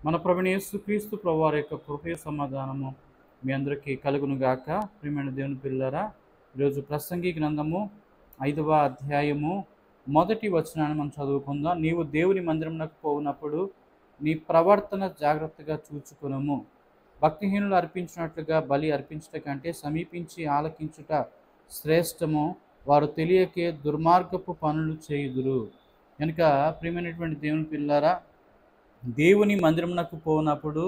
మన ప్రభువైన యేసుక్రీస్తు ప్రభువారి యొక్క కృపయ సమాధానము మీ అందరికీ కలుగును గాక. ప్రియమైన దేవుని పిల్లలారా, ఈరోజు ప్రసంగి గ్రంథము 5వ అధ్యాయము మొదటి వచనాన్ని మనం చదువుకుందాం. నీవు దేవుని మందిరమునకు పోవునప్పుడు నీ ప్రవర్తన జాగ్రత్తగా చూచుకొనుము. భక్తిహీనులు అర్పించినట్లుగా బలి అర్పించుట కంటే సమీపించి ఆలకించుట శ్రేష్టము. వారు తెలియకే దుర్మార్గపు పనులు చేయుదురు. కనుక ప్రియమైనటువంటి దేవుని పిల్లారా, దేవుని మందిరమునకు పోనప్పుడు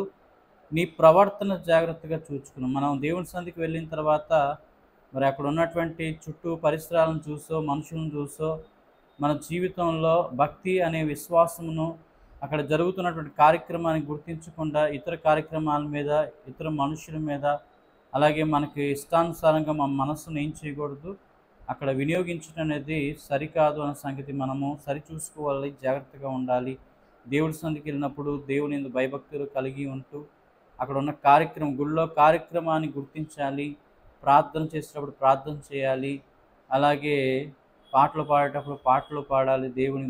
నీ ప్రవర్తన జాగ్రత్తగా చూచుకును. మనం దేవుని సన్నిధికి వెళ్ళిన తర్వాత మరి అక్కడ ఉన్నటువంటి చుట్టూ పరిసరాలను చూసో మనుషులను చూసో మన జీవితంలో భక్తి అనే విశ్వాసమును అక్కడ జరుగుతున్నటువంటి కార్యక్రమాన్ని గుర్తించకుండా ఇతర కార్యక్రమాల మీద, ఇతర మనుషుల మీద, అలాగే మనకి ఇష్టానుసారంగా మన మనస్సును ఏం చేయకూడదు, అక్కడ వినియోగించడం అనేది సరికాదు అనే సంగతి మనము సరిచూసుకోవాలి, జాగ్రత్తగా ఉండాలి. దేవుడి సన్నిధికి వెళ్ళినప్పుడు దేవుని యందు భయభక్తులు కలిగి ఉంటూ అక్కడ ఉన్న గుళ్ళో కార్యక్రమాన్ని గుర్తించాలి. ప్రార్థన చేసేటప్పుడు ప్రార్థన చేయాలి. అలాగే పాటలు పాడేటప్పుడు పాటలు పాడాలి. దేవుని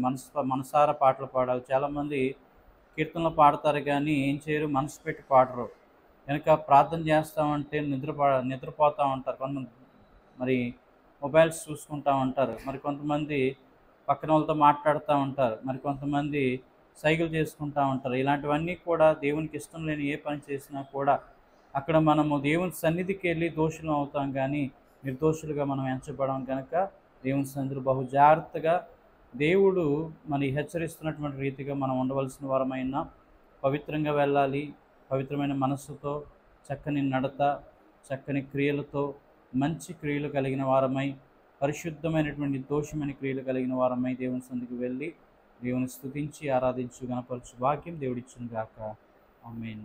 మనసారా పాటలు పాడాలి. చాలామంది కీర్తనలు పాడతారు కానీ ఏం చేయరు, మనసు పెట్టి పాడరు. కనుక ప్రార్థన చేస్తామంటే నిద్రపోతూ ఉంటారు. కొంతమంది మరి మొబైల్స్ చూసుకుంటూ ఉంటారు. మరి కొంతమంది పక్కన వాళ్ళతో మాట్లాడుతూ ఉంటారు. మరి కొంతమంది సైకిల్ చేసుకుంటూ ఉంటారు. ఇలాంటివన్నీ కూడా దేవునికి ఇష్టం లేని ఏ పని చేసినా కూడా అక్కడ మనము దేవుని సన్నిధికి వెళ్ళి దోషులం అవుతాం కానీ నిర్దోషులుగా మనం ఎంచబడం. కనుక దేవుని సన్నిధిలో బహు జాగ్రత్తగా దేవుడు మరి హెచ్చరిస్తున్నటువంటి రీతిగా మనం ఉండవలసిన వారమైన పవిత్రంగా వెళ్ళాలి. పవిత్రమైన మనస్సుతో, చక్కని నడత, చక్కని క్రియలతో, మంచి క్రియలు కలిగిన వారమై, పరిశుద్ధమైనటువంటి దోషమైన క్రియలు కలిగిన వారమై దేవుని సన్నిధికి వెళ్ళి దేవుని స్తుతించి ఆరాధించు గణపరచు భాగ్యం దేవుడిచ్చును గాక. ఆమేన్.